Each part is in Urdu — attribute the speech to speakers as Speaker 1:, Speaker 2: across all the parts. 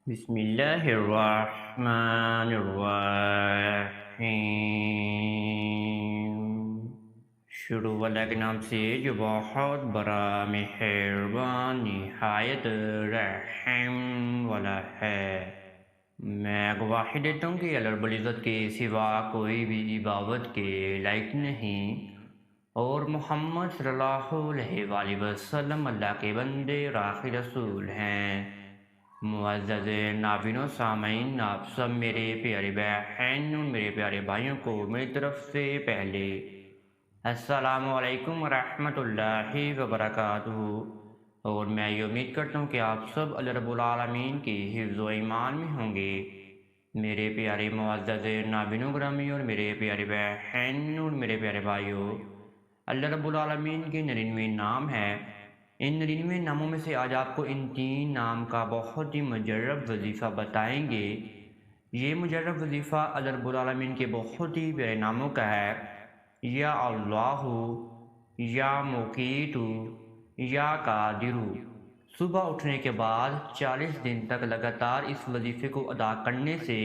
Speaker 1: بسم اللہ الرحمن الرحیم۔ شروع اللہ کے نام سے جو بہت بڑا مہربان نہایت رحم والا ہے۔ میں گواہی دیتا ہوں کہ اللہ رب العزت کے سوا کوئی بھی عبادت کے لائق نہیں، اور محمد صلی اللہ علیہ وآلہ وسلم اللہ کے بندے اور آخری رسول ہیں۔ معزز ناظرین و سامعین، آپ سب میرے پیارے بہن اور میرے پیارے بھائیوں کو میری طرف سے پہلے السلام علیکم ورحمۃ اللہ وبرکاتہ، اور میں یہ امید کرتا ہوں کہ آپ سب اللہ رب العالمین کی حفظ و ایمان میں ہوں گے۔ میرے پیارے معزز ناظرین و گرامی اور میرے پیارے بہن اور میرے پیارے بھائیوں، اللہ رب العالمین کے 99 نام ہیں۔ ان 99 ناموں میں سے آج آپ کو ان 3 نام کا بہت ہی مجرب وظیفہ بتائیں گے۔ یہ مجرب وظیفہ اللہ رب العالمین کے بہت ہی پیارے ناموں کا ہے۔ یا اللہ، یا مقیت، یا قادر۔ صبح اٹھنے کے بعد 40 دن تک لگاتار اس وظیفے کو ادا کرنے سے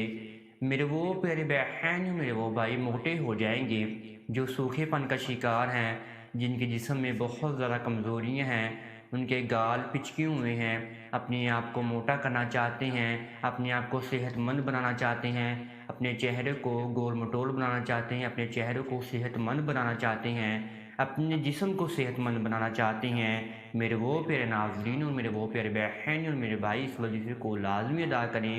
Speaker 1: میرے وہ پیارے بہن، میرے وہ بھائی موٹے ہو جائیں گے جو سوکھے پن کا شکار ہیں، جن کے جسم میں بہت زیادہ کمزوریاں ہیں، ان کے گال پچکے ہوئے ہیں، اپنے آپ کو موٹا کرنا چاہتے ہیں، اپنے آپ کو صحت مند بنانا چاہتے ہیں، اپنے چہرے کو گول مٹول بنانا چاہتے ہیں، اپنے چہرے کو صحت مند بنانا چاہتے ہیں، اپنے جسم کو صحت مند بنانا چاہتے ہیں۔ میرے وہ پیارے ناظرین اور میرے وہ پیارے بہن اور میرے بھائی اس وظیفے کو لازمی ادا کریں۔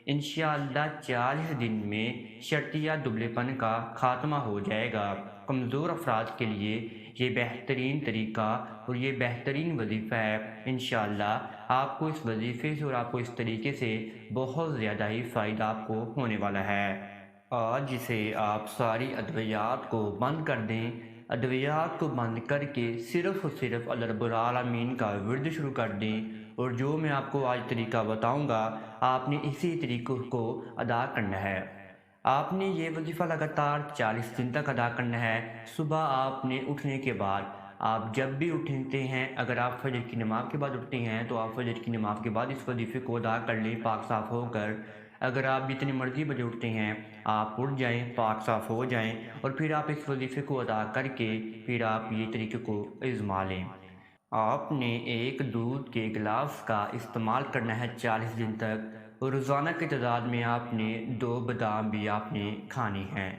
Speaker 1: انشاءاللہ 40 دن میں شرطیہ دبلے پن کا خاتمہ ہو جائے گا۔ کمزور افراد کے لیے یہ بہترین طریقہ اور یہ بہترین وظیفہ ہے۔ انشاءاللہ آپ کو اس وظیفے سے اور آپ کو اس طریقے سے بہت زیادہ ہی فائدہ آپ کو ہونے والا ہے۔ آج سے آپ ساری ادویات کو بند کر دیں، ادویات کو بند کر کے صرف اور صرف اللہ رب العالمین کا ورد شروع کر دیں، اور جو میں آپ کو آج طریقہ بتاؤں گا آپ نے اسی طریقے کو ادا کرنا ہے۔ آپ نے یہ وظیفہ لگاتار 40 دن تک ادا کرنا ہے۔ صبح آپ نے اٹھنے کے بعد، آپ جب بھی اٹھتے ہیں، اگر آپ فجر کی نماز کے بعد اٹھتے ہیں تو آپ فجر کی نماز کے بعد اس وظیفے کو ادا کر لیں پاک صاف ہو کر۔ اگر آپ جتنی مرضی بجے اٹھتے ہیں آپ اٹھ جائیں، پاک صاف ہو جائیں، اور پھر آپ اس وظیفے کو ادا کر کے پھر آپ یہ طریقے کو آزما لیں۔ آپ نے ایک دودھ کے گلاس کا استعمال کرنا ہے 40 دن تک، اور روزانہ کی تعداد میں آپ نے 2 بادام بھی آپ نے کھانے ہیں۔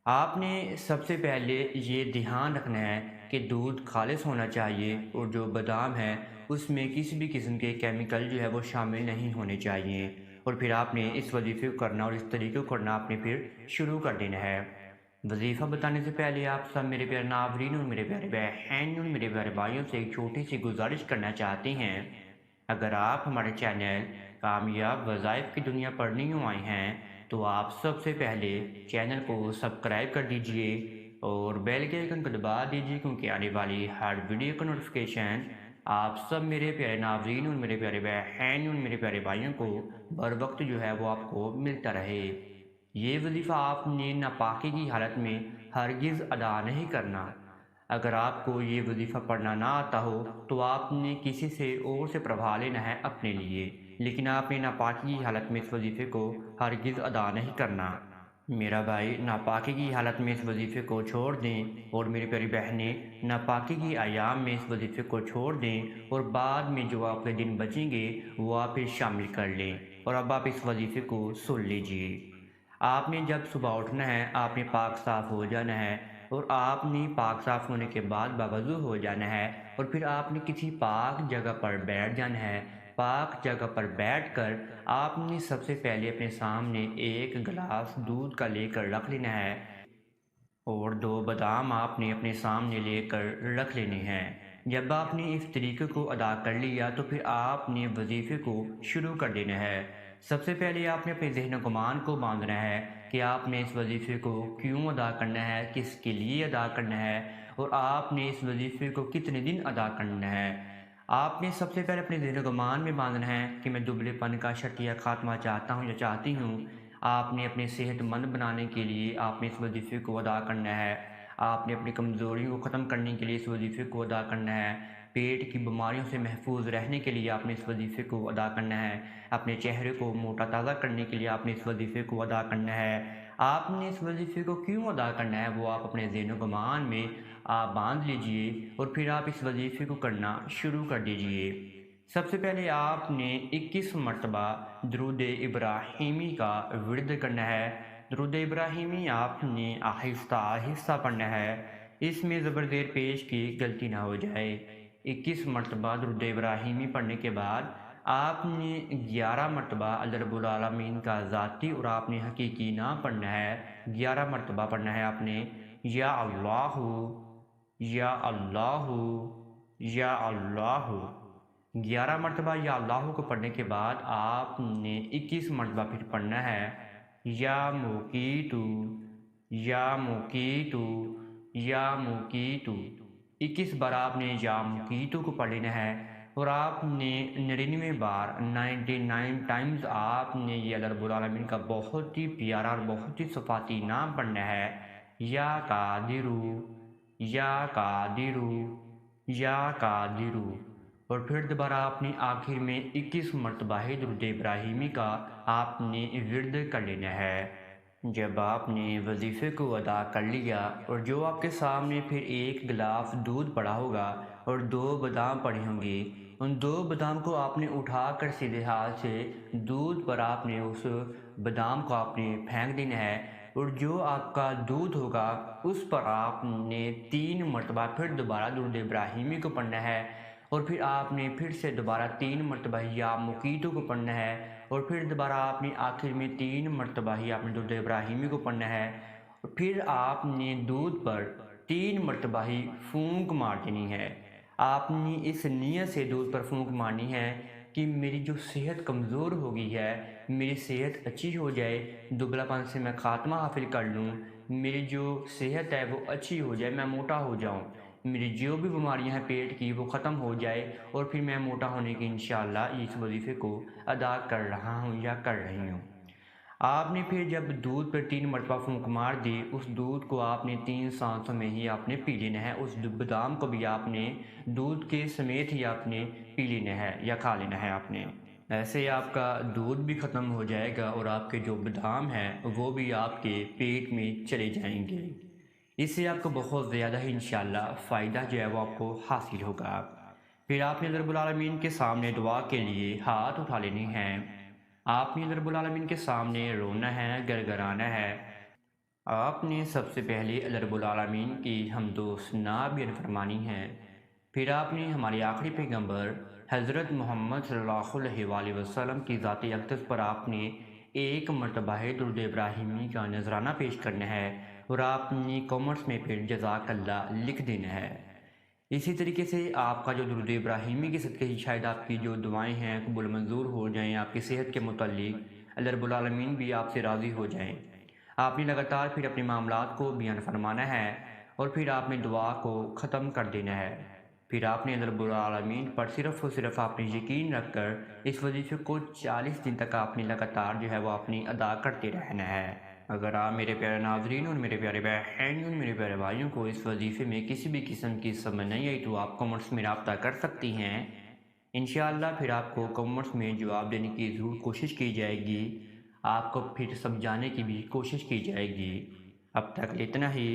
Speaker 1: آپ نے سب سے پہلے یہ دھیان رکھنا ہے کہ دودھ خالص ہونا چاہیے، اور جو بادام ہے اس میں کسی بھی قسم کے کیمیکل جو ہے وہ شامل نہیں ہونے چاہیے۔ اور پھر آپ نے اس وظیفے کو کرنا اور اس طریقے کو کرنا آپ نے پھر شروع کر دینا ہے۔ وظیفہ بتانے سے پہلے آپ سب میرے پیارے ناظرین اور میرے پیارے بہن اور میرے پیارے بھائیوں سے ایک چھوٹی سی گزارش کرنا چاہتے ہیں۔ اگر آپ ہمارے چینل کامیاب وظائف کی دنیا پر نیو آئے ہیں تو آپ سب سے پہلے چینل کو سبسکرائب کر دیجئے اور بیل کے آئیکن کو دبا دیجئے، کیونکہ آنے والی ہر ویڈیو کا نوٹیفیکیشن آپ سب میرے پیارے ناظرین اور میرے پیارے بہن اور میرے پیارے بھائیوں کو بر وقت جو ہے وہ آپ کو ملتا رہے۔ یہ وظیفہ آپ نے ناپاکی کی حالت میں ہرگز ادا نہیں کرنا۔ اگر آپ کو یہ وظیفہ پڑھنا نہ آتا ہو تو آپ نے کسی سے اور سے پڑھوا لینا ہے اپنے لیے، لیکن آپ نے ناپاکی کی حالت میں اس وظیفے کو ہرگز ادا نہیں کرنا۔ میرا بھائی ناپاکی کی حالت میں اس وظیفے کو چھوڑ دیں، اور میری پیاری بہنیں ناپاکی کی ایام میں اس وظیفے کو چھوڑ دیں، اور بعد میں جو آپ کے دن بچیں گے وہ آپ پھر شامل کر لیں، اور اب آپ اس وظیفے کو سن لیجئے۔ آپ نے جب صبح اٹھنا ہے آپ نے پاک صاف ہو جانا ہے، اور آپ نے پاک صاف ہونے کے بعد باوضو ہو جانا ہے، اور پھر آپ نے کسی پاک جگہ پر بیٹھ جانا ہے۔ پاک جگہ پر بیٹھ کر آپ نے سب سے پہلے اپنے سامنے ایک گلاس دودھ کا لے کر رکھ لینا ہے، اور 2 بادام آپ نے اپنے سامنے لے کر رکھ لینے ہیں۔ جب آپ نے اس طریقے کو ادا کر لیا تو پھر آپ نے وظیفے کو شروع کر دینا ہے۔ سب سے پہلے آپ نے اپنے ذہن و گمان کو باندھنا ہے کہ آپ نے اس وظیفے کو کیوں ادا کرنا ہے، کس کے لیے ادا کرنا ہے، اور آپ نے اس وظیفے کو کتنے دن ادا کرنا ہے۔ آپ نے سب سے پہلے اپنے ذہن و گمان میں باندھنا ہے کہ میں دبلے پن کا شرطیہ خاتمہ چاہتا ہوں یا چاہتی ہوں۔ آپ نے اپنے صحت مند بنانے کے لیے آپ نے اس وظیفے کو ادا کرنا ہے۔ آپ نے اپنی کمزوریوں کو ختم کرنے کے لیے اس وظیفے کو ادا کرنا ہے۔ پیٹ کی بیماریوں سے محفوظ رہنے کے لیے آپ نے اس وظیفے کو ادا کرنا ہے، اپنے چہرے کو موٹا تازہ کرنے کے لیے آپ نے اس وظیفے کو ادا کرنا ہے۔ آپ نے اس وظیفے کو کیوں ادا کرنا ہے وہ آپ اپنے ذہن و گمان میں آپ باندھ لیجئے اور پھر آپ اس وظیفے کو کرنا شروع کر دیجئے۔ سب سے پہلے آپ نے 21 مرتبہ درود ابراہیمی کا ورد کرنا ہے۔ درود ابراہیمی آپ نے آہستہ آہستہ پڑھنا ہے، اس میں زبر زیر پیش کی غلطی نہ ہو جائے۔ 21 مرتبہ درود ابراہیمی پڑھنے کے بعد آپ نے 11 مرتبہ اللہ رب العالمین کا ذاتی اور آپ نے حقیقی نام پڑھنا ہے۔ 11 مرتبہ پڑھنا ہے آپ نے، یا اللہ، یا اللہ، یا اللہ۔ 11 مرتبہ یا اللہ کو پڑھنے کے بعد آپ نے 21 مرتبہ پھر پڑھنا ہے، یا موقیتو، یا موقیتو، یا موقیتو۔ 21 بار آپ نے یا موقیتو کو پڑھ لینا ہے اور آپ نے 99 بار 99 ٹائمز آپ نے یہ اللہ رب العالمین کا بہت ہی پیارا اور بہت ہی صفاتی نام پڑھنا ہے، یا قادرو، یا قادرو، یا قادرو۔ اور پھر دوبارہ آپ نے آخر میں 21 مرتبہ درود ابراہیمی کا آپ نے ورد کر لینا ہے۔ جب آپ نے وظیفے کو ادا کر لیا اور جو آپ کے سامنے پھر ایک گلاس دودھ پڑا ہوگا اور 2 بادام پڑے ہوں گے، ان 2 بادام کو آپ نے اٹھا کر سیدھے ہاتھ سے دودھ پر آپ نے اس بادام کو آپ نے پھینک دینا ہے اور جو آپ کا دودھ ہوگا اس پر آپ نے 3 مرتبہ پھر دوبارہ درود ابراہیمی کو پڑھنا ہے اور پھر آپ نے پھر سے دوبارہ 3 مرتبہ یا موقیتو کو پڑھنا ہے اور پھر دوبارہ آپ نے آخر میں 3 مرتبہ ہی آپ نے درود ابراہیمی کو پڑھنا ہے اور پھر آپ نے دودھ پر 3 مرتبہ ہی پھونک مار دینی ہے۔ آپ نے اس نیت سے دودھ پر پھونک مارنی ہے کہ میری جو صحت کمزور ہو گئی ہے، میری صحت اچھی ہو جائے، دبلا پن سے میں خاتمہ حاصل کر لوں، میری جو صحت ہے وہ اچھی ہو جائے، میں موٹا ہو جاؤں، میری جو بھی بیماریاں ہیں پیٹ کی وہ ختم ہو جائے اور پھر میں موٹا ہونے کی انشاءاللہ اس وظیفے کو ادا کر رہا ہوں یا کر رہی ہوں۔ آپ نے پھر جب دودھ پر 3 مرتبہ پھونک مار دی، اس دودھ کو آپ نے 3 سانسوں میں ہی آپ نے پی لینا ہے، اس بادام کو بھی آپ نے دودھ کے سمیت ہی آپ نے پی لینا ہے یا کھا لینا ہے آپ نے۔ ایسے آپ کا دودھ بھی ختم ہو جائے گا اور آپ کے جو بادام ہیں وہ بھی آپ کے پیٹ میں چلے جائیں گے۔ اس سے آپ کو بہت زیادہ ہی انشاءاللہ فائدہ جو ہے وہ آپ کو حاصل ہوگا۔ پھر آپ نے رب العالمین کے سامنے دعا کے لیے ہاتھ اٹھا لینے ہیں، آپ نے رب العالمین کے سامنے رونا ہے، گڑگڑانا ہے۔ آپ نے سب سے پہلے اللہ رب العالمین کی حمد و ثنا بیان فرمانی ہے، پھر آپ نے ہمارے آخری پیغمبر حضرت محمد صلی اللہ علیہ وآلہ وسلم کی ذات اقدس پر آپ نے 1 مرتبہ درود ابراہیمی کا نذرانہ پیش کرنا ہے اور آپ نے کامنٹس میں پھر جزاک اللہ لکھ دینا ہے۔ اسی طریقے سے آپ کا جو درود ابراہیمی کے صدقے ہی شاید آپ کی جو دعائیں ہیں قبول منظور ہو جائیں، آپ کی صحت کے متعلق اللہ رب العالمین بھی آپ سے راضی ہو جائیں۔ آپ نے لگاتار پھر اپنے معاملات کو بیان فرمانا ہے اور پھر آپ نے دعا کو ختم کر دینا ہے۔ پھر آپ نے اللہ رب العالمین پر صرف اور صرف آپ نے یقین رکھ کر اس وظیفے کو 40 دن تک آپ نے لگاتار جو ہے وہ اپنی ادا کرتے رہنا ہے۔ اگر آپ میرے پیارے ناظرین اور میرے پیارے بہن اور میرے پیارے بھائیوں کو اس وظیفے میں کسی بھی قسم کی سمجھ نہیں آئی تو آپ کامنٹس میں رابطہ کر سکتی ہیں، انشاءاللہ پھر آپ کو کامنٹس میں جواب دینے کی ضرور کوشش کی جائے گی، آپ کو پھر سمجھانے کی بھی کوشش کی جائے گی۔ اب تک اتنا ہی،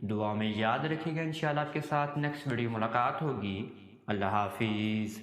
Speaker 1: دعا میں یاد رکھیے گا، انشاءاللہ آپ کے ساتھ نیکسٹ ویڈیو ملاقات ہوگی۔ اللہ حافظ۔